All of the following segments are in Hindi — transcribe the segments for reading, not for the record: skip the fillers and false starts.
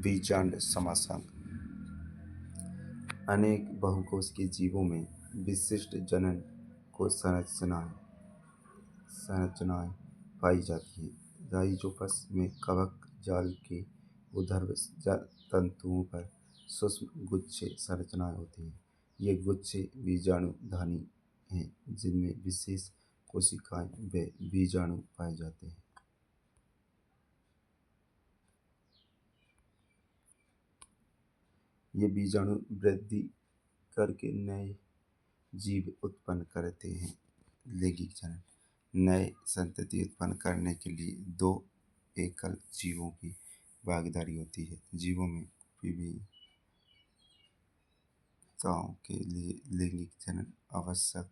बीजांड समाsanग अनेक बहुकोशिकीय जीवों में विशिष्ट जनन को संरचनाएं पाई जाती हैं। राइजोपस में कवक जाल के ऊर्ध्व तंतुओं पर सूक्ष्म गुच्छे संरचनाएं होती हैं। ये गुच्छे बीजाणुधानी हैं, जिनमें विशेष कोशिकाएं व बीजाणु पाए जाते हैं। ये बीजाणु वृद्धि करके नए जीव उत्पन्न करते हैं। लैंगिक जनन नए संतति उत्पन्न करने के लिए दो एकल जीवों की भागीदारी होती है। जीवों में विविधताओं के लिए लैंगिक जनन आवश्यक।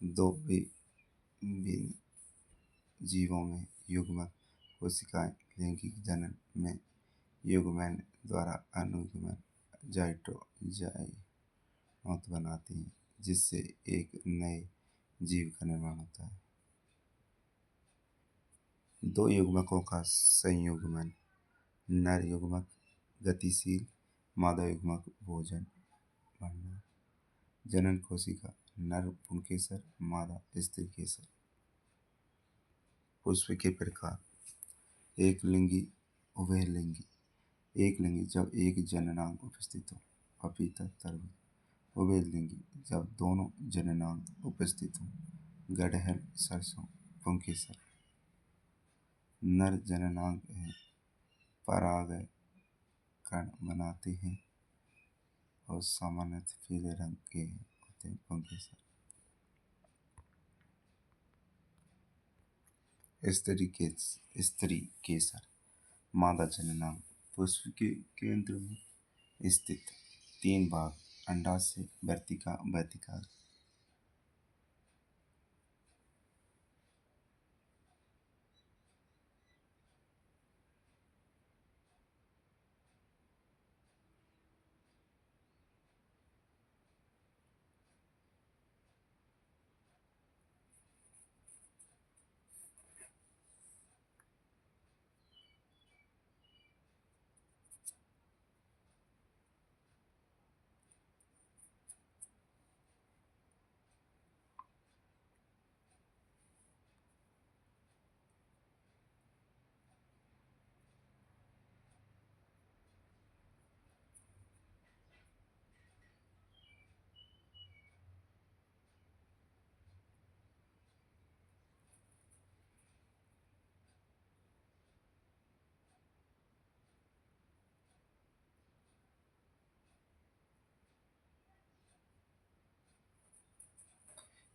दो भिन्न जीवों में युग्मक कोशिकाएं लैंगिक जनन में युग्मन द्वारा अनुयुग्मन ज़ाइगोट बनाती हैं, जिससे एक नए जीव का निर्माण होता है। दो युग्मकों का संयुग्मन नर युग्मक गतिशील, मादा युग्मक भोजन भंडार। जनन कोशिका नर पुंकेसर, मादा स्त्री केसर। पुष्प के प्रकार एक लिंगी, उभयलिंगी। एक लिंगी जब एक जननांग उपस्थित हो, पपीता, तरबूज। उभयलिंगी जब दोनों जननांग उपस्थित हो, गड़हल, सरसों, पुंकेसर। नर जननांग है, परागकण बनाते हैं और सामान्यतः पीले रंग के होते हैं, पुंकेसर। स्त्री केसर मादा जननांग पुष्प के केंद्र में स्थित। 3 भाग अंडाशय, वर्तिका, वर्तिकाग्र।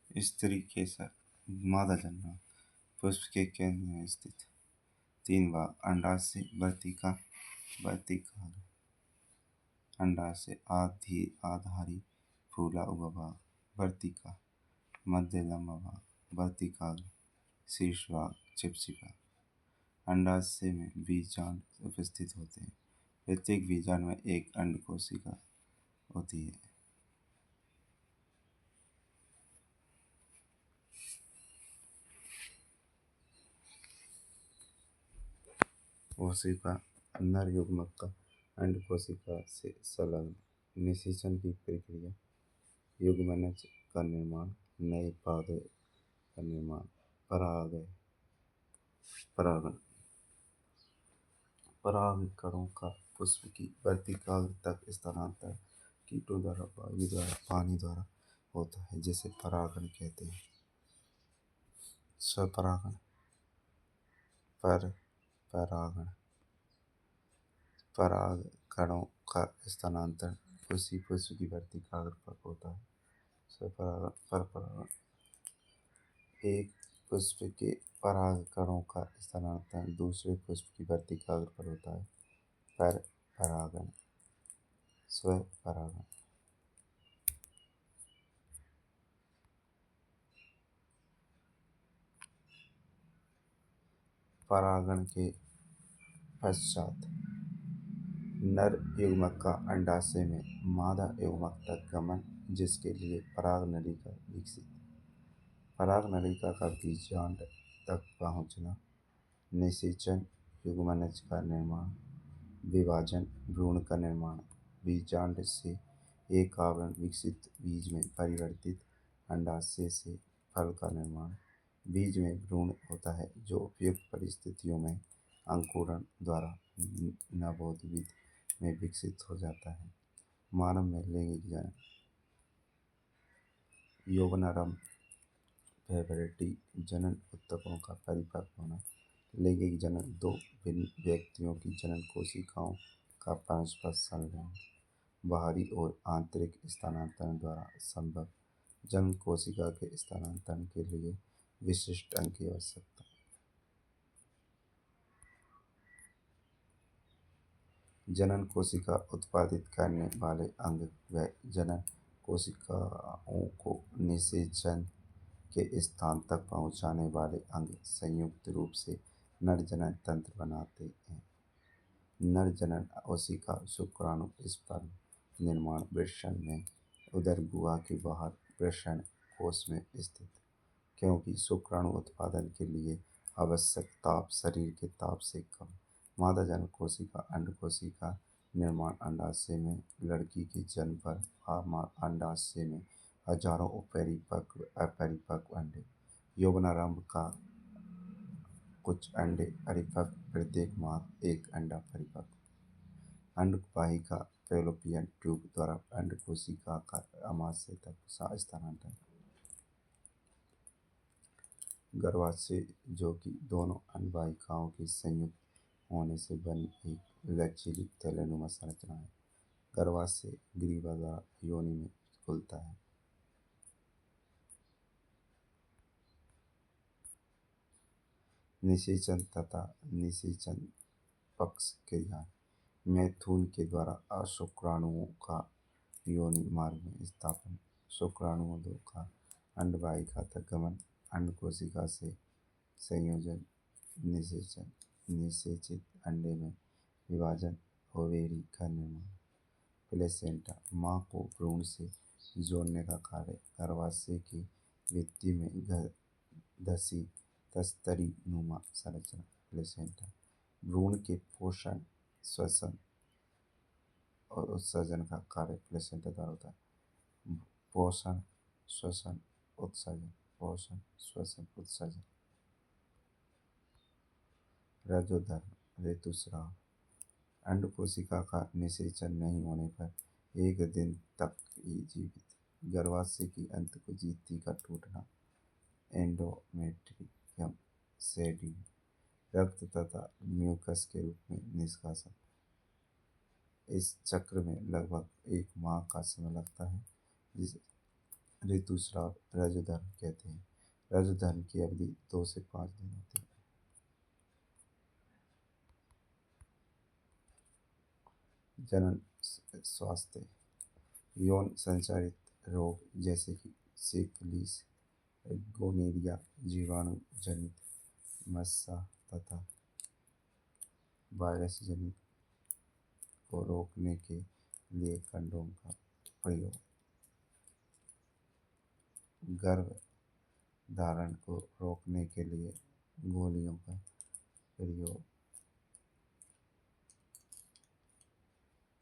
स्त्री केसर मादा जननांग पुष्प के केंद्र में स्थित। 3 भाग अंडाशय, वर्तिका, वर्तिकाग्र। अंडाशय आधारी फूला हुआ भाग, वर्तिका। मध्य लंबा भाग, वर्तिकाग्र। शीर्ष भाग चिपचिपा। अंडाशय में बीजांड उपस्थित होते हैं। प्रत्येक बीजांड में एक अंड कोशिका होती है। कोशिका नर युग्मक का अंड कोशिका से संलग्न। निषेचन की प्रक्रिया युग्मनज का निर्माण, नए पौधे का निर्माण। परागण परागकणों का पुष्प की वर्तिकाग्र तक स्थानांतरण कीटों द्वारा, वायु द्वारा, पानी द्वारा होता है, जिसे परागण कहते हैं। स्वपरागण परागण परागकणों का स्थानांतरण उसी पुष्प की वर्तिकाग्र पर होता है। स्वपरागण परपरागण एक पुष्प के परागकणों का स्थानांतरण दूसरे पुष्प की वर्तिकाग्र पर होता है। परपरागण स्वपरागण परागण के पश्चात नर युग्मक का अंडाशय में मादा युग्मक तक गमन, जिसके लिए परागनलिका विकसित। परागनलिका का बीजांड तक पहुँचना, निषेचन, युग्मनज का निर्माण, विभाजन भ्रूण का निर्माण। बीजांड से एक आवरण विकसित बीज में परिवर्तित अंडाशय से फल का निर्माण। बीज में भ्रूण होता है जो उपयुक्त परिस्थितियों में अंकुरण द्वारा नवोद्भिद में विकसित हो जाता है। मानव में लैंगिक जनन। यौवनारंभ प्यूबर्टी जनन ऊतकों का परिपक्व होना। लैंगिक जनन दो भिन्न व्यक्तियों की जनन कोशिकाओं का परस्पर संलयन बाहरी और आंतरिक स्थानांतरण द्वारा संभव। जन्म कोशिका के स्थानांतरण के लिए विशिष्ट अंग की आवश्यकता। जनन कोशिका उत्पादित करने वाले अंग व जनन कोशिकाओं को निषेचन के स्थान तक पहुंचाने वाले अंग संयुक्त रूप से नर जनन तंत्र बनाते हैं। नर जनन कोशिका शुक्राणु स्पर्म निर्माण वृषण में उदर गुहा के बाहर वृषण कोश में स्थित। क्योंकि शुक्राणु उत्पादन के लिए आवश्यक ताप शरीर के ताप से कम। मादा जनन कोशिका अंड कोशिका निर्माण अंडाशय में। लड़की के जन्म पर अंडाशय में हजारों अपरिपक्व अंडे। यौवनारंभ का कुछ अंडे परिपक्व प्रत्येक माह एक अंडा परिपक्व। अंडवाहिका फैलोपियन ट्यूब द्वारा अंड कोशिका का अमाशय तक स्थानांतरण। गर्भाशय जो कि दोनों अंडवाहिकाओं के संयुक्त होने से बनी एक लचीली थैलेनुमा संरचना है। गर्भाशय ग्रीवा द्वारा योनि में खुलता है। निषेचन तथा निषेचन पक्ष के ज्ञान। मैथुन के द्वारा शुक्राणुओं का योनि मार्ग में स्थापन। शुक्राणुओं का अंडवाहिका तक गमन। अंड कोशिका से संयोजन। निषेचन। निषेचित अंडे में विभाजन। ओवेरी का निर्माण। प्लेसेंटा माँ को भ्रूण से जोड़ने का कार्य। गर्भाशय की भित्ति में धसी तस्तरी नुमा संरचना प्लेसेंटा। भ्रूण के पोषण श्वसन और उत्सर्जन का कार्य प्लेसेंटा द्वारा होता है। पोषण श्वसन उत्सर्जन। पोषण श्वसन उत्सर्जन। रजोधर्म ऋतुस्राव। अंड कोशिका का निषेचन नहीं होने पर एक दिन तक ही जीवित। गर्भाशय की अंतःकुंजी का टूटना। एंडोमेट्रियम सेडिंग। रक्त तथा म्यूकस के रूप में निष्कासन। इस चक्र में लगभग एक माह का समय लगता है जिसे ऋतुस्राव रजोधर्म कहते हैं। रजोधर्म की अवधि 2 से 5 दिन होती है। जनन स्वास्थ्य। यौन संचारित रोग जैसे कि सिफिलिस गोनोरिया जीवाणु जनित मस्सा तथा वायरस जनित को रोकने के लिए कंडोम का प्रयोग। गर्भ धारण को रोकने के लिए गोलियों का प्रयोग।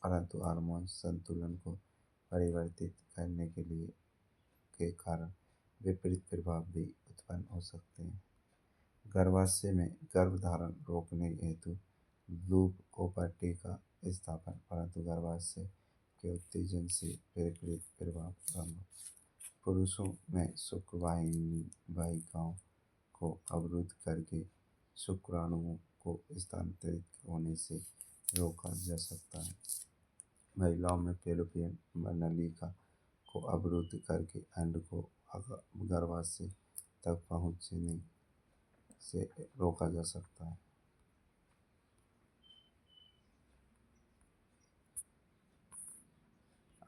परंतु हार्मोन संतुलन को परिवर्तित करने के कारण विपरीत प्रभाव भी उत्पन्न हो सकते हैं। गर्भाशय में गर्भधारण रोकने हेतु लूप कोपर्टी का स्थापन। परंतु गर्भाशय के उत्तेजन से विपरीत प्रभाव संभव। पुरुषों में शुक्रवाहिकाओं को अवरुद्ध करके शुक्राणुओं को स्थानांतरित होने से रोका जा सकता है। महिलाओं में फैलोपियन नलिका को अवरुद्ध करके अंड को गर्भाशय तक पहुँचने से रोका जा सकता है।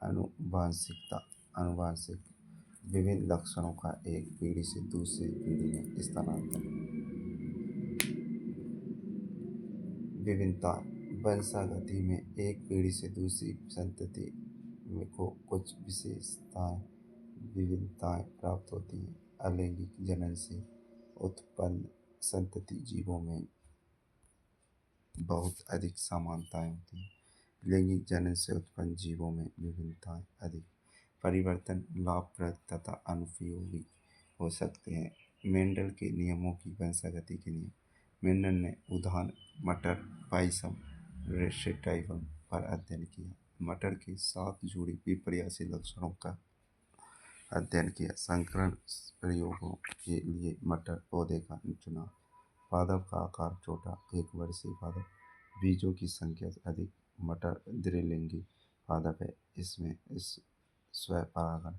आनुवांशिकता। आनुवांशिक विभिन्न लक्षणों का एक पीढ़ी से दूसरी पीढ़ी में स्थानांतरण। विभिन्नता वंशागति में एक पीढ़ी से दूसरी संतति को कुछ विभिन्नताएं प्राप्त होती हैं। अलैंगिक जनन से उत्पन्न संतति जीवों में बहुत अधिक समानताएं होती हैं। लैंगिक जनन से उत्पन्न जीवों में विभिन्नताएं अधिक परिवर्तन लाभप्रद तथा अनुपयोगी हो सकते हैं। मेंडल के नियमों की वंशागति के नियम। मेंडल ने उदाहरण मटर पाइसम रेशेटाइवम पर अध्ययन किया। मटर के 7 जोड़ी विपर्यासी लक्षणों का अध्ययन किया। संकरण प्रयोगों के लिए मटर पौधे का चुनाव। पादप का आकार छोटा, एक वर्षीय पादप। बीजों की संख्या अधिक। मटर द्विलिंगी पादप है, इसमें स्वपरागण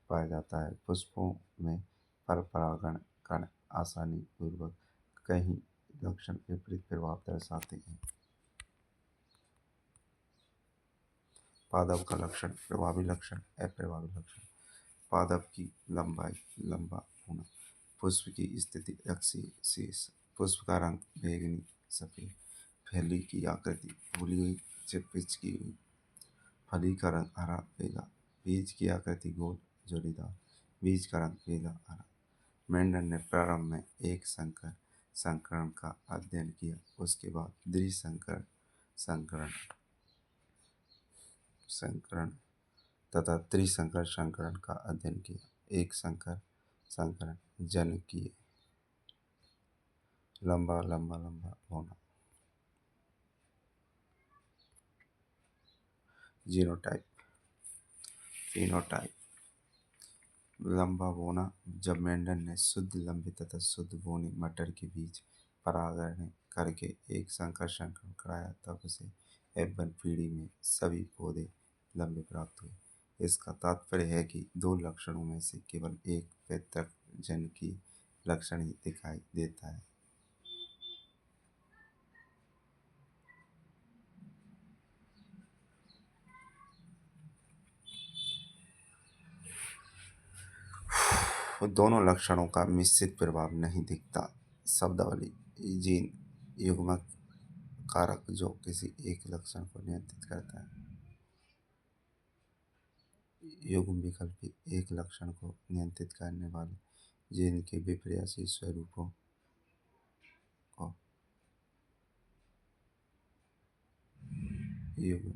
पाया जाता है। पुष्पों में पर परागण कण आसानी पूर्वक कई लक्षण विपरीत प्रभाव दर्शाते हैं। पादप का लक्षण प्रभावी लक्षण अप्रभावी लक्षण। पादप की लंबाई लंबा होना। पुष्प की स्थिति अक्षीय शीर्ष। पुष्प का रंग बैंगनी सफेद। फली की आकृति फूली हुई पिचकी हुई। फली का रंग हरा पीला। बीज की आकृति गोल जोड़ीदार। बीज का रंग पीला हरा। मेंडल ने प्रारंभ में एक संकर संकरण का अध्ययन किया, उसके बाद द्विसंकर संकरण संकरण तथा त्रिसंकर संकरण का अध्ययन किया। एक संकर संकरण जनकीय लंबा लंबा लंबा होना। जीनोटाइप फिनोटाइप लंबा बोना। जब मेंडल ने शुद्ध लंबे तथा शुद्ध बोनी मटर के बीच परागण करके एक संकर संकरण कराया, तब उसे F1 पीढ़ी में सभी पौधे लंबे प्राप्त हुए। इसका तात्पर्य है कि दो लक्षणों में से केवल एक पृथक जनकीय लक्षण ही दिखाई देता है। दोनों लक्षणों का मिश्रित प्रभाव नहीं दिखता। शब्दावली जीन युग्मक कारक जो किसी एक लक्षण को नियंत्रित करता है। युग्म विकल्पी एक लक्षण को नियंत्रित करने वाले जीन के विपर्यासी स्वरूपों को युग्म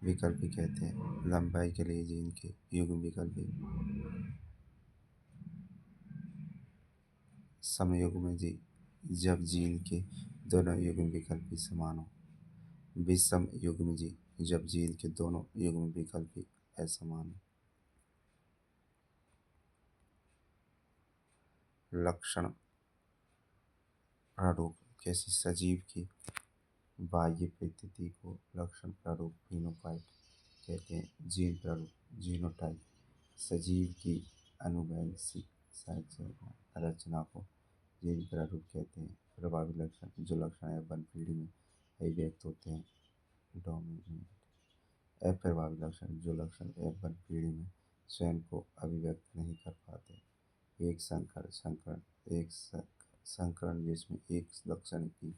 विकल्पी कहते हैं। लंबाई के लिए जीन के युग्म विकल्पी समयुग्मजी जब जीन के दोनों युग्म विकल्पी समान हो। विषम युग्मजी जब जीन के दोनों युग्म विकल्पी असमान हो। लक्षण प्रारूप किसी सजीव की बाह्य प्रकृति को लक्षण प्रारूप फिनोटाइप कहते हैं। जीन प्रारूप जीनोटाइप सजीव की आनुवंशिक रचना को जीन प्रारूप कहते हैं। प्रभावी लक्षण जो लक्षण F1 पीढ़ी में अभिव्यक्त होते हैं। डोमिनेंट अप्रभावी लक्षण जो लक्षण F1 पीढ़ी में स्वयं को अभिव्यक्त नहीं कर पाते। एक संकर संकरण एक संकरण जिसमें एक लक्षण की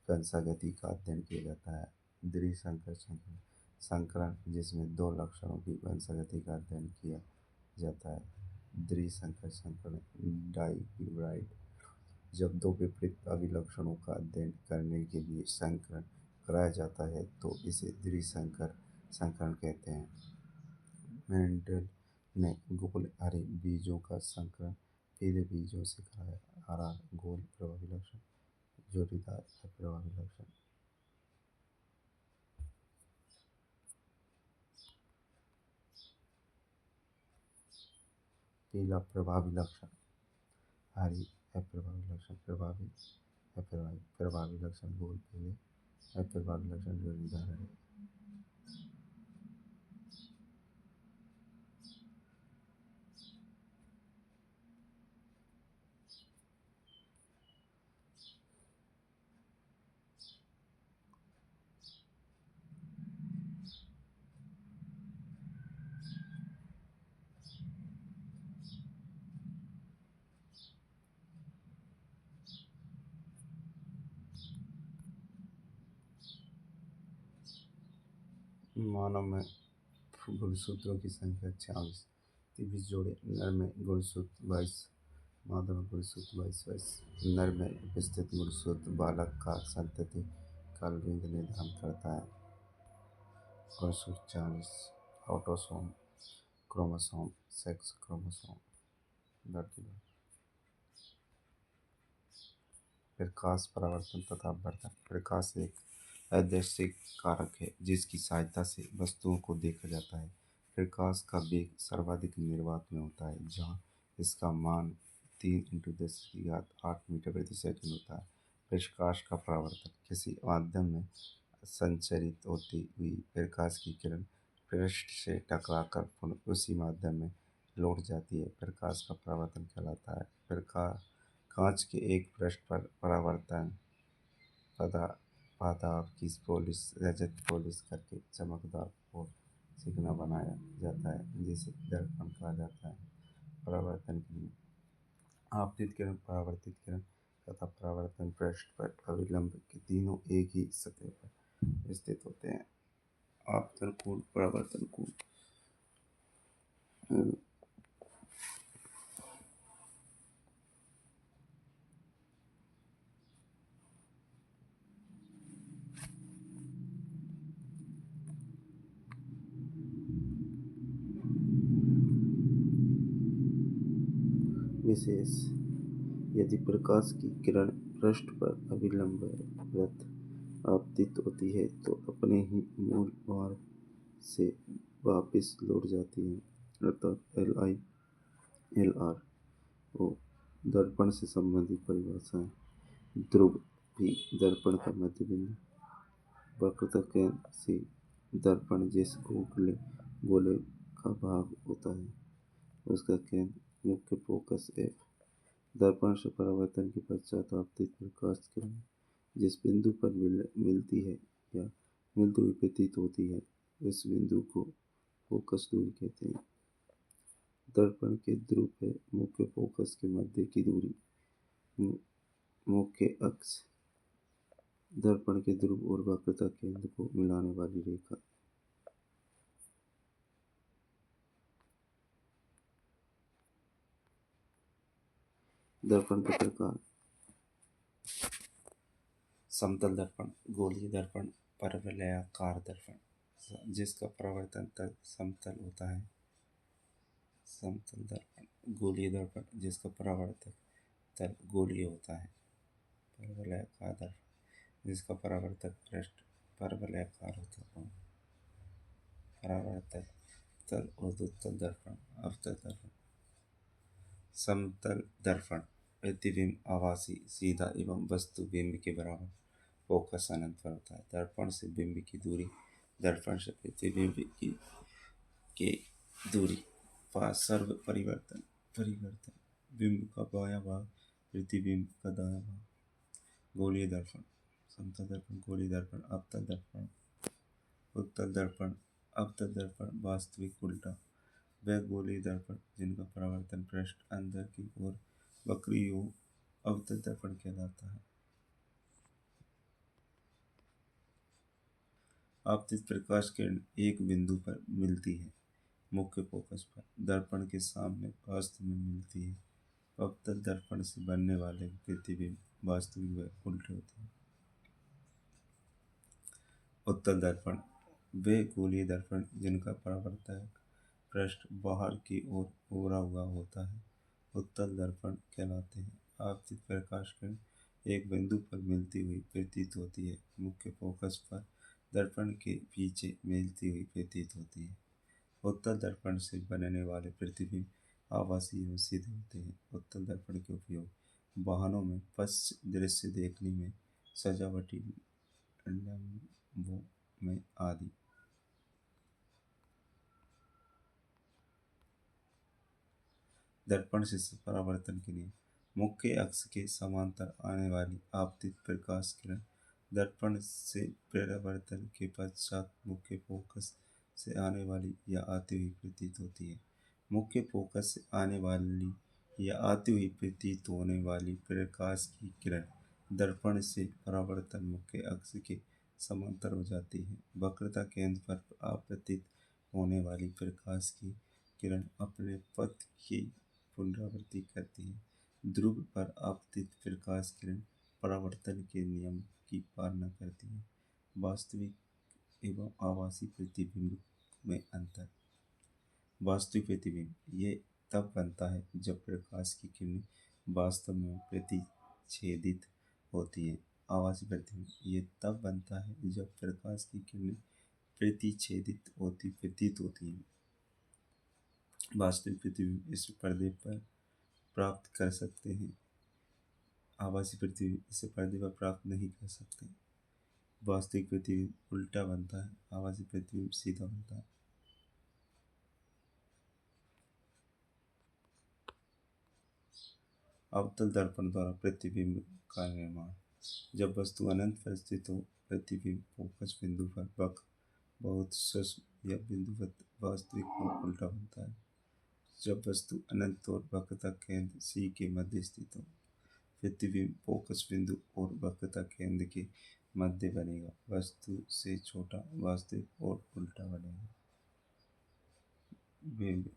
वंशागति का अध्ययन किया जाता है। द्विसंकर संकरण संकरण जिसमें दो लक्षणों की वंशागति का अध्ययन किया जाता है। द्विसंकर संकरण डाइहिब्रिड जब दो विपरीत अभिलक्षणों का अध्ययन करने के लिए संकरण कराया जाता है तो इसे द्विसंकर संकरण कहते हैं। मेंडल ने गोल हरे बीजों का संकरण पीले बीजों से कराया। हरा गोल प्रभावी लक्षण, जोड़ीदार अप्रभावी लक्षण। पीला प्रभावी लक्षण, हरी अप्रभावी लक्षण। प्रभावी अप्रभावी प्रभावी लक्षण गोल पीले, अप्रभावी लक्षण जोड़ीदार हरे। मानव में गुणसूत्रों की संख्या 46, 23 जोड़े। नर में गुणसूत्र 22, मादा में गुणसूत्र 22। नर में उपस्थित गुणसूत्र बालक का संतति का लिंग निर्धारण करता है। कोशिका 40 ऑटोसोम क्रोमोसोम सेक्स क्रोमोसोम धरती पर। प्रकाश परावर्तन तथा अपवर्तन। प्रकाश एक अदृश्य कारक है जिसकी सहायता से वस्तुओं को देखा जाता है। प्रकाश का वेग सर्वाधिक निर्वात में होता है जहाँ इसका मान 3 × 10⁸ मीटर प्रति सेकंड होता है। प्रकाश का परावर्तन। किसी माध्यम में संचरित होती हुई प्रकाश की किरण पृष्ठ से टकराकर पुनः उसी माध्यम में लौट जाती है, प्रकाश का परावर्तन कहलाता है। प्रकाश कांच के एक पृष्ठ पर परावर्तन पादाब की पॉलिश रजत पॉलिश करके चमकदार और चिकना बनाया जाता है जिसे दर्पण कहा जाता है। परावर्तन के लिए आपतित किरण, परावर्तित किरण तथा परावर्तन पृष्ठ पर अभिलंब के तीनों एक ही सतह पर स्थित होते हैं। आपतन कोण, परावर्तन कोण विशेष। यदि प्रकाश की किरण पृष्ठ पर अभिलंबवत आपतित होती है तो अपने ही मूल मार्ग से वापस लौट जाती है, अर्थात LI/LR। ओ दर्पण से संबंधित परिभाषाएं। ध्रुव भी दर्पण का मध्य बिंदु। वक्रता केंद्र C। दर्पण जिस गोले का भाग होता है उसका केंद्र मुख्य फोकस F। दर्पण से परावर्तन के पश्चात आपतित प्रकाश किरण जिस बिंदु पर मिलती है या मिलती हुई प्रतीत होती है उस बिंदु को फोकस दूरी कहते हैं। दर्पण के ध्रुव है मुख्य फोकस के मध्य की दूरी। मुख्य अक्ष दर्पण के ध्रुव और वक्रता केंद्र को मिलाने वाली रेखा। दर्पण के प्रकार। समतल दर्पण, गोलीय दर्पण, परवलयाकार दर्पण जिसका परावर्तन तल समतल होता है। समतल दर्पण। गोलीय दर्पण जिसका परावर्तक तल गोलीय होता है। परवलयाकार दर्पण जिसका परावर्तक पृष्ठ परवलयाकार होता है। परावर्तक तल ऊर्ध्वतल दर्पण, अवतल दर्पण। समतल दर्पण प्रतिबिंब आभासी, सीधा एवं वस्तु बिंब के बराबर फोकस अनंत पर होता है। दर्पण से बिंब की दूरी दर्पण से प्रतिबिंब की दूरी पास सर्व परिवर्तन। बिंब का बायां भाग प्रतिबिंब का दायां भाग। गोलीय दर्पण। समतल दर्पण, गोलीय दर्पण, अवतल दर्पण, उत्तल दर्पण। अवतल दर्पण वास्तविक उल्टा। वह गोलीय दर्पण जिनका परावर्तन पृष्ठ अंदर की ओर वक्री हो अवतल दर्पण कहलाता है। आपतित प्रकाश किरण एक बिंदु पर मिलती है, मुख्य फोकस पर, दर्पण के सामने वास्तव में मिलती है। अवतल दर्पण से बनने वाले प्रतिबिंब वास्तविक व उल्टे होते हैं। उत्तल दर्पण वे गोलीय दर्पण जिनका परावर्तक पृष्ठ बाहर की ओर ओरा हुआ होता है, उत्तल दर्पण कहलाते हैं। आपतित प्रकाश किरण एक बिंदु पर मिलती हुई प्रतीत होती है, मुख्य फोकस पर दर्पण के पीछे मिलती हुई प्रतीत होती है। उत्तल दर्पण से बनने वाले प्रतिबिंब आभासी एवं सीधे होते हैं। उत्तल दर्पण के उपयोग वाहनों में पश्च दृश्य देखने में, सजावटी लंबों में आदि। दर्पण से परावर्तन के लिए मुख्य अक्ष के समांतर आने वाली आपतित प्रकाश किरण दर्पण से परावर्तन के पश्चात मुख्य फोकस से आने वाली या आती हुई प्रतीत होती है। मुख्य फोकस से आने वाली या आती हुई प्रतीत होने वाली प्रकाश की किरण दर्पण से परावर्तन मुख्य अक्ष के समांतर हो जाती है। वक्रता केंद्र पर आपतित होने वाली प्रकाश की किरण अपने पथ की पुनरावृत्ति करती है। ध्रुव पर आपतित प्रकाश किरण परावर्तन के नियम की पालना करती है। वास्तविक एवं आभासी प्रतिबिंब में अंतर। वास्तविक प्रतिबिंब ये तब बनता है जब प्रकाश की किरणें वास्तव में प्रतिच्छेदित होती हैं। आभासी प्रतिबिंब ये तब बनता है जब प्रकाश की किरणें प्रतिच्छेदित होती प्रतीत होती हैं। वास्तविक प्रतिबिंब इस पर्दे पर प्राप्त कर सकते हैं, आभासी प्रतिबिंब इसे पर्दे पर प्राप्त नहीं कर सकते। वास्तविक प्रतिबिंब उल्टा बनता है, आभासी प्रतिबिंब सीधा बनता है। अवतल दर्पण द्वारा प्रतिबिंब का निर्माण। जब वस्तु अनंत पर स्थित हो, प्रतिबिंब फोकस बिंदु पर वक्र बहुत सूक्ष्म या बिंदुवत वास्तविक में उल्टा बनता है। जब वस्तु अनंत और वक्रता केंद्र C के मध्य स्थित हो, प्रतिबिंब फोकस बिंदु और वक्रता केंद्र के मध्य बनेगा। वस्तु से छोटा वास्तविक और उल्टा बनेगा। बिंब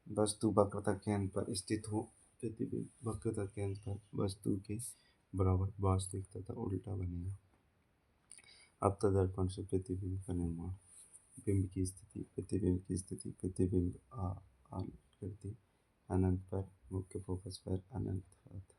वस्तु वक्रता केंद्र पर स्थित हो, प्रतिबिंब वक्रता केंद्र पर वस्तु के बराबर वास्तविक तथा उल्टा बनेगा। अवतल दर्पण से प्रतिबिंब का निर्माण। बिंब की स्थिति। प्रतिबिंब की स्थिति। प्रतिबिंब आकृति अनंत पर, मुख्य फोकस पर अनंत होता।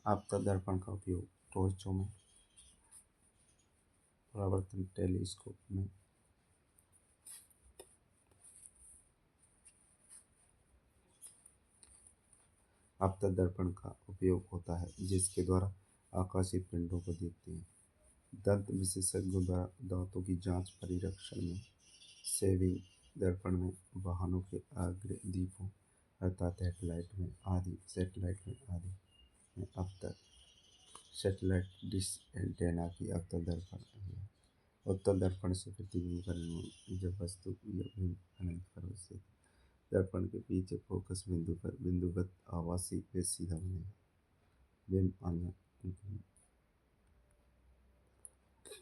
अवतल दर्पण का उपयोग टॉर्चों में, परावर्तन टेलीस्कोप में, अवतल दर्पण का उपयोग होता है जिसके द्वारा आकाशीय पिंडों को देखते हैं। दंत विशेषज्ञों द्वारा दांतों की जांच परीक्षण में, सेविंग दर्पण में, वाहनों के अग्रदीपों अर्थात हेडलाइट में आदि, सेटेलाइट में आदि में अवतल, सेटेलाइट डिश एंटेना की अवतल दर्पण है। उत्तल दर्पण से प्रतिबिंब का निर्माण। जब वस्तु या बिंब अनंत पर स्थित दर्पण के पीछे फोकस बिंदु पर बिंदुवत आभासी वे सीधा बनेगा। बिंब अनंत।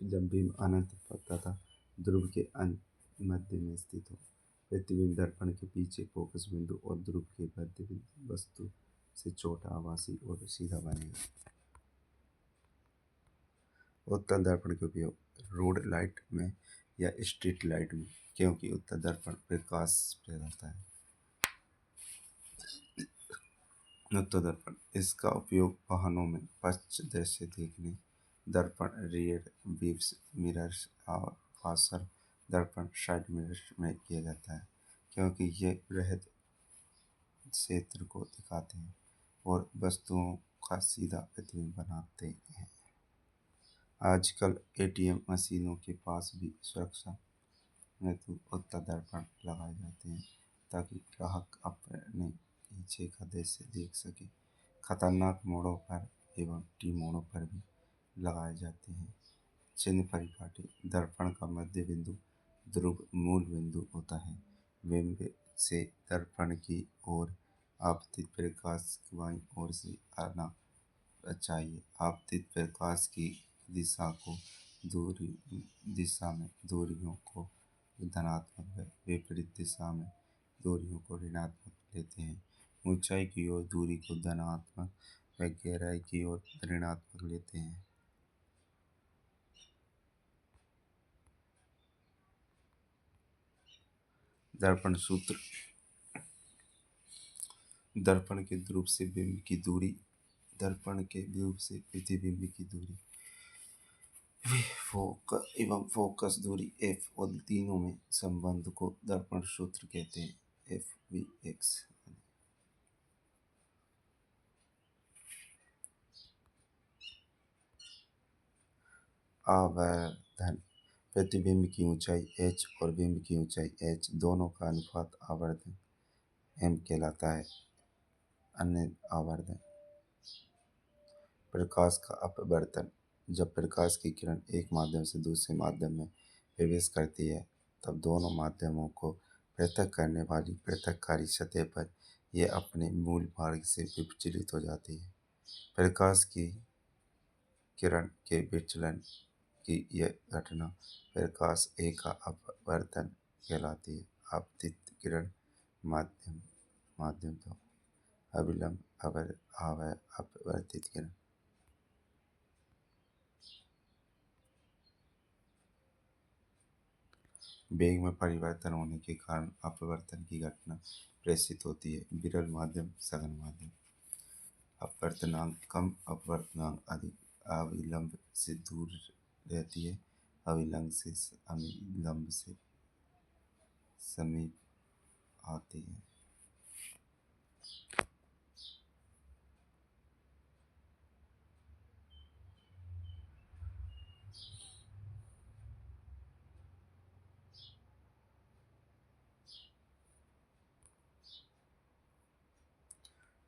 जब बिंब अनंत तथा ध्रुव के मध्य में स्थित हो, प्रतिबिंब दर्पण के पीछे फोकस बिंदु और ध्रुव के मध्य वस्तु से छोटा आभासी और सीधा बनेगा। उत्तल दर्पण के उपयोग रोड लाइट में या स्ट्रीट लाइट में, क्योंकि उत्तल दर्पण प्रकाश फैलाता है। उत्तल दर्पण इसका उपयोग वाहनों में पश्च दृश्य देखने, दर्पण रियर व्यूज मिरर्स और पार्श्व दर्पण साइड मिरर्स में किया जाता है, क्योंकि ये बृहद क्षेत्र को दिखाते हैं और वस्तुओं का सीधा प्रतिबिंब बनाते हैं। आजकल ATM मशीनों के पास भी सुरक्षा हेतु उत्तल दर्पण लगाए जाते हैं ताकि ग्राहक अपने पीछे का दृश्य देख सके। खतरनाक मोड़ों पर एवं T मोड़ों पर भी लगाए जाते हैं। चिन्ह परिपाटी। दर्पण का मध्य बिंदु ध्रुव मूल बिंदु होता है। बिंब से दर्पण की ओर आपतित प्रकाश की बाईं ओर से आना चाहिए। आपतित प्रकाश की दिशा को दिशा में दूरियों को धनात्मक व विपरीत दिशा में दूरियों को ऋणात्मक लेते हैं। ऊंचाई की ओर दूरी को धनात्मक व गहराई की ओर ऋणात्मक लेते हैं। दर्पण सूत्र। दर्पण के ध्रुव से बिंब की दूरी, दर्पण के ध्रुव से प्रतिबिंब की दूरी एवं फोकस दूरी F और तीनों में संबंध को दर्पण सूत्र कहते हैं। FVX। आवर्धन। प्रतिबिंब की ऊंचाई h और बिंब की ऊंचाई h दोनों का अनुपात आवर्धन m कहलाता है। अन्य आवर्धन। प्रकाश का अपवर्तन। जब प्रकाश की किरण एक माध्यम से दूसरे माध्यम में प्रवेश करती है तब दोनों माध्यमों को पृथक करने वाली पृथककारी सतह पर यह अपने मूल मार्ग से विचलित हो जाती है। प्रकाश की किरण के विचलन की यह घटना प्रकाश एका अपवर्तन कहलाती है। आपतित किरण माध्यम माध्यम तो अविलंब अपवर्तित किरण। वेग में परिवर्तन होने के कारण अपवर्तन की घटना प्रेषित होती है। विरल माध्यम सघन माध्यम। अपवर्तनांक कम, अपवर्तनांक अधिक। अविलंब से दूर रहती है, अविलंब से समीप आती है।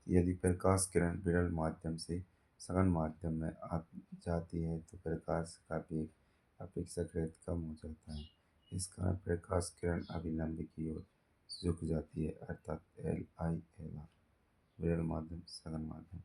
यदि प्रकाश किरण विरल माध्यम से सघन माध्यम में आ जाती है तो प्रकाश का वेग अपेक्षाकृत कम हो जाता है। इस कारण प्रकाश किरण अभिलंब की ओर झुक जाती है, अर्थात LI विरल माध्यम सघन माध्यम।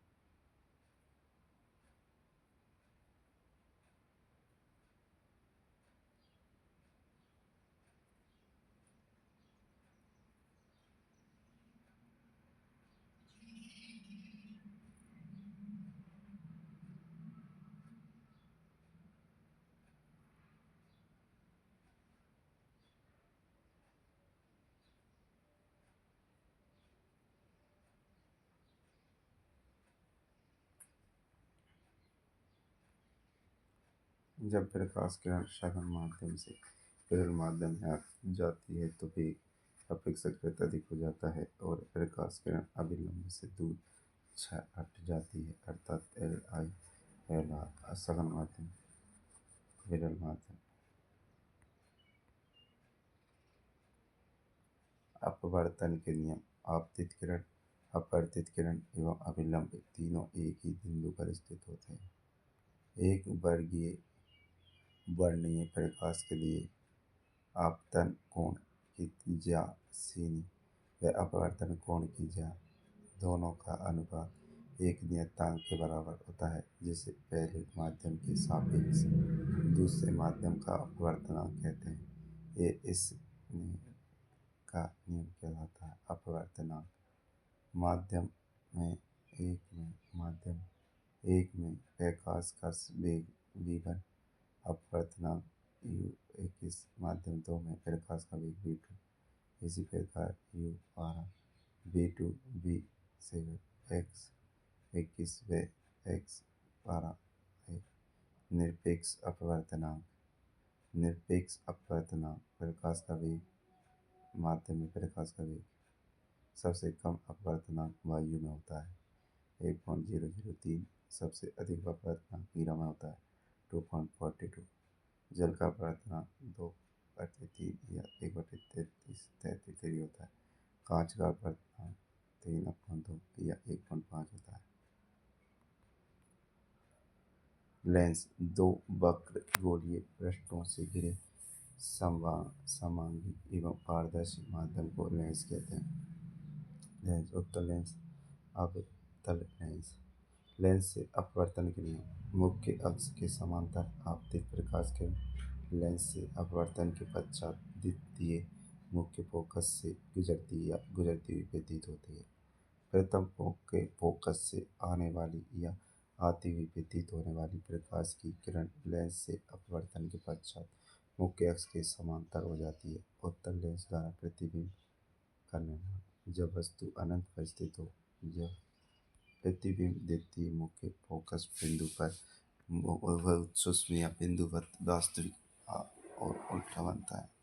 जब प्रकाश किरण सघन माध्यम से विरल माध्यम में आ जाती है तो वेग अपेक्षाकृत अधिक हो जाता है और प्रकाश किरण अभिलंब से दूर हट जाती है, अर्थात LI सघन माध्यम विरल माध्यम। अपवर्तन के नियम। आपतित किरण, अपवर्तित किरण एवं अभिलंब तीनों एक ही बिंदु पर स्थित होते हैं। एक वर्णीय प्रकाश के लिए आपतन कोण की ज्या सीनी व अपवर्तन कोण की ज्या दोनों का अनुपात एक नियतांक के बराबर होता है, जिसे पहले माध्यम के सापेक्ष दूसरे माध्यम का अपवर्तनांक कहते हैं। ये इस का नियम कहलाता है। अपवर्तनांक। माध्यम एक में प्रकाश का वेग v1, अपवर्तनांक u21, माध्यम दो में प्रकाश का वेग v2। इसी प्रकार u12, v2, v7, x21 व x12 है। निरपेक्ष अपवर्तनांक। निरपेक्ष अपवर्तनांक प्रकाश का वेग माध्यम में प्रकाश का वेग सबसे कम अपवर्तनांक वायु में होता है 1.003। सबसे अधिक अपवर्तनांक हीरा में होता है 2.42। जल का अपवर्तनांक 2/3 या 1/33 होता है। कांच का अपवर्तनांक 3/2 या 1.5 होता है। लेंस दो वक्र गोलीय पृष्ठों से घिरे समांगी एवं पारदर्शी माध्यम को लेंस कहते हैं। लेंस उत्तल लेंस, अवतल लेंस। लेंस से अपवर्तन के नियम। मुख्य अक्ष के समांतर आपतित प्रकाश किरण लेंस से अपवर्तन के पश्चात द्वितीय मुख्य फोकस से गुजरती हुई प्रतीत होती है। प्रथम मुख्य फोकस से आने वाली या आती हुई प्रतीत होने वाली प्रकाश की किरण लेंस से अपवर्तन के पश्चात मुख्य अक्ष के समांतर हो जाती है। उत्तल लेंस द्वारा प्रतिबिंब का निर्माण। जब वस्तु अनंत पर स्थित हो, जब प्रतिबिंब द्वितीय मुख्य फोकस बिंदु पर बहुत सूक्ष्म या बिंदुवत वास्तविक और उल्टा बनता है।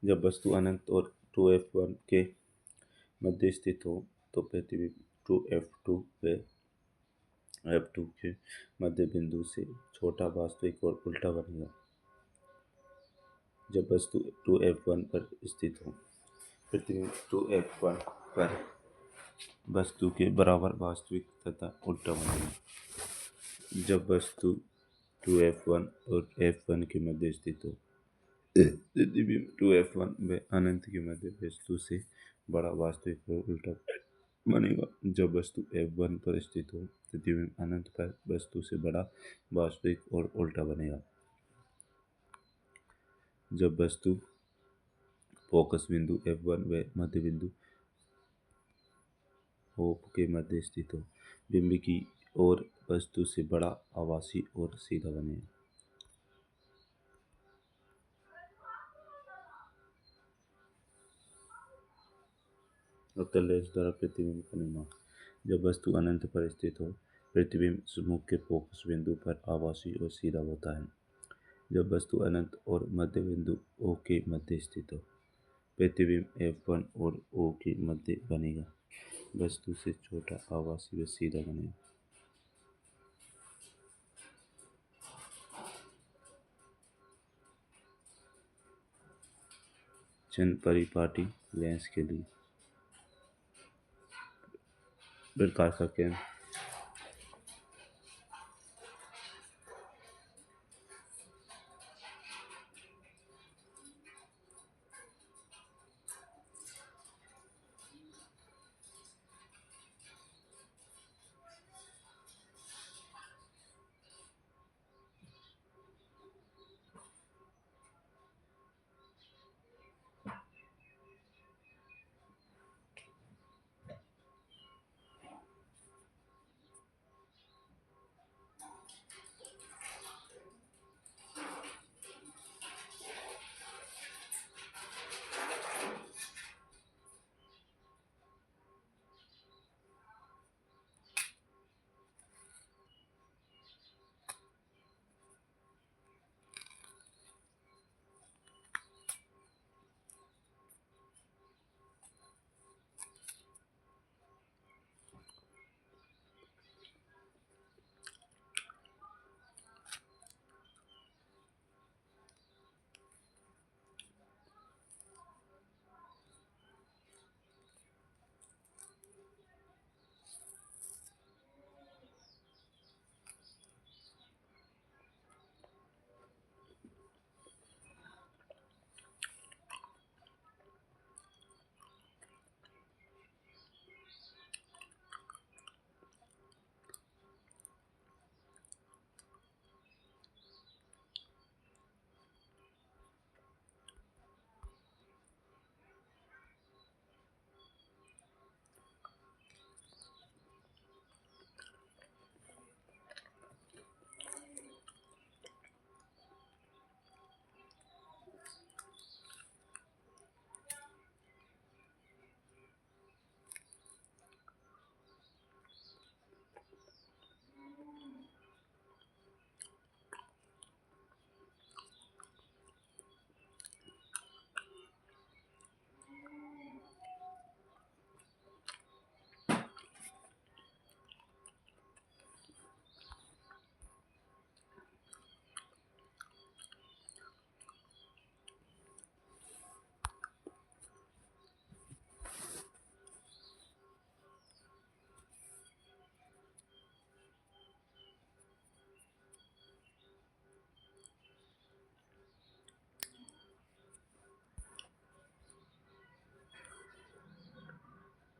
जब वस्तु अनंत और 2f1 के मध्य स्थित हो तो प्रतिबिंब 2f2 व f2 के मध्य बिंदु से छोटा वास्तविक और उल्टा बनेगा। जब वस्तु 2f1 पर स्थित हो प्रतिबिंब 2f1 पर वस्तु के बराबर वास्तविक तथा उल्टा बनेगा। जब वस्तु 2f1 और f1 के मध्य स्थित हो प्रतिबिंब 2f1 व अनंत के मध्य वस्तु से बड़ा वास्तविक और उल्टा बनेगा। जब वस्तु f1 पर स्थित हो प्रतिबिंब अनंत पर वस्तु से बड़ा वास्तविक और उल्टा बनेगा। जब वस्तु फोकस बिंदु f1 व मध्य बिंदु O के मध्य स्थित हो बिंब की ओर वस्तु से बड़ा आभासी और सीधा बनेगा। उत्तर लेंस द्वारा प्रतिबिंब का निर्माण। जब वस्तु अनंत पर स्थित हो प्रतिबिंब मुख्य फोकस बिंदु पर आभासी और सीधा होता है। जब वस्तु अनंत और मध्य बिंदु O के मध्य स्थित हो प्रतिबिंब f1 और O के मध्य बनेगा। वस्तु से छोटा आभासी व सीधा बनेगा। चंद परिपाटी लेंस के लिए प्रकार का केंद्र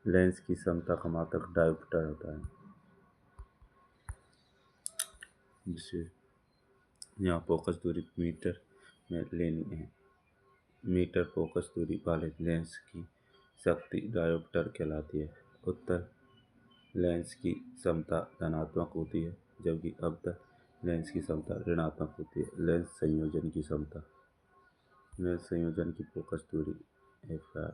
लेंस की समता का मात्रक डायोप्टर होता है, जिसे यहाँ फोकस दूरी मीटर में लेनी है। मीटर फोकस दूरी वाले लेंस की शक्ति डायोप्टर कहलाती है। उत्तर लेंस की समता धनात्मक होती है, जबकि अवतल लेंस की समता ऋणात्मक होती है। लेंस संयोजन की फोकस दूरी FR।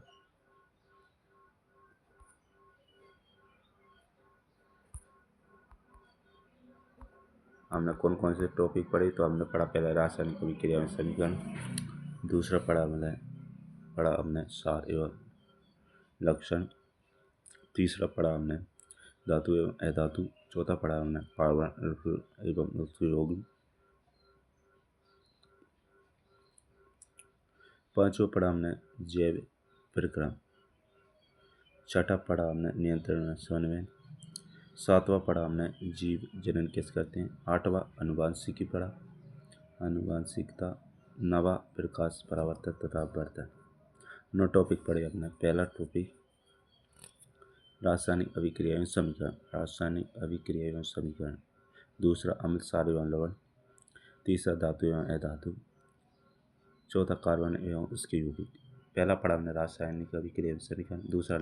हमने कौन कौन से टॉपिक पढ़े, तो हमने पढ़ा पहले रासायनिक अभिक्रिया में समीकरण, दूसरा पढ़ा हमने सार एवं लक्षण, तीसरा पढ़ा हमने धातु एवं अधातु, चौथा पढ़ा हमने परमाणु एवं उसके यौगिक, पांचवा पढ़ा हमने जैव प्रक्रम, छठा पढ़ा हमने नियंत्रण में समन्वय, सातवां पढ़ा हमने जीव जनन कैसे करते हैं, आठवां अनुवांशिकी पढ़ा, अनुवांशिकता, नवा प्रकाश परावर्तन तथा अपवर्तन। 9 टॉपिक पढ़े हमने। पहला टॉपिक रासायनिक अभिक्रिया एवं समीकरण, रासायनिक अभिक्रिया एवं समीकरण, दूसरा अम्ल क्षार एवं लवण, तीसरा धातु एवं अधातु, चौथा कार्बन एवं उसके यौगिक। पहला पढ़ा हमने रासायनिक अभिक्रिया एवं समीकरण, दूसरा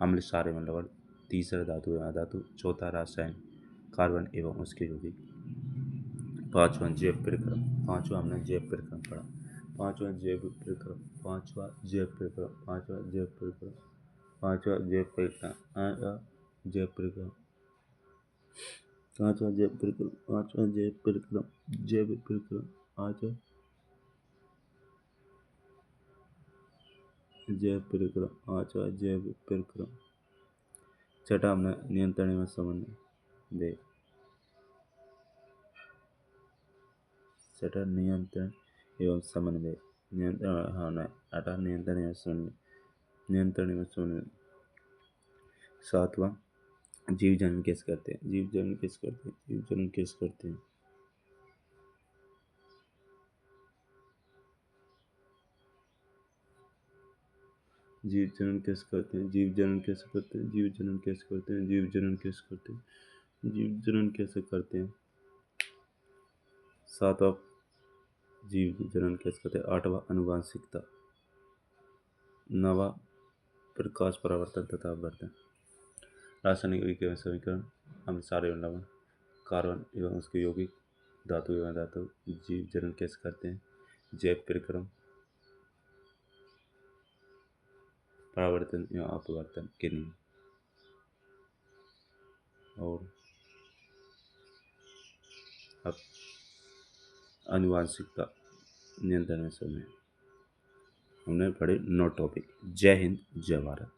अम्ल क्षार एवं लवण, तीसरा धातु एवं अधातु, चौथा रासायन कार्बन एवं उसके यौगिक। पांचवा जैव प्रक्रम, पांचवा हमने जैव प्रक्रम पढ़ा। पांचवा जैव प्रक्रम, पांचवा जैव प्रक्रम, पांचवा जैव प्रक्रम, पांचवा जैव प्रक्रम, जैव प्रक्रम, पांचवा जैव प्रक्रम, पांचवा जैव प्रक्रम, जैव प्रक्रम, पांचवा जैव प्रक्रम, पांचवा जैव प्रक्रम। छठा हमने नियंत्रण एवं समन्वय, छठा नियंत्रण एवं समन्वय, नियंत्रण एवं समन्वय। सातवां जीव जनन कैसे करते हैं, जीव जनन कैसे करते हैं, जीव जनन कैसे करते हैं, जीव जनन कैसे करते हैं, जीव जनन कैसे करते हैं, जीव जनन कैसे करते हैं, जीव जनन कैसे करते हैं, जीव जनन कैसे करते हैं। सातवां जीव जनन कैसे करते हैं। आठवां अनुवांशिकता, नवा प्रकाश परावर्तन तथा अपवर्तन। रासायनिक अभिक्रिया समीकरण, अम्ल क्षार एवं लवण, कार्बन एवं उसके यौगिक, धातु एवं अधातु, जीव जनन कैसे करते हैं, जैव प्रक्रम, परावर्तन एवं अपवर्तन के नियम, और अब अनुवांशिकता, नियंत्रण में समय हमने पढ़े 9 टॉपिक। जय हिंद, जय भारत।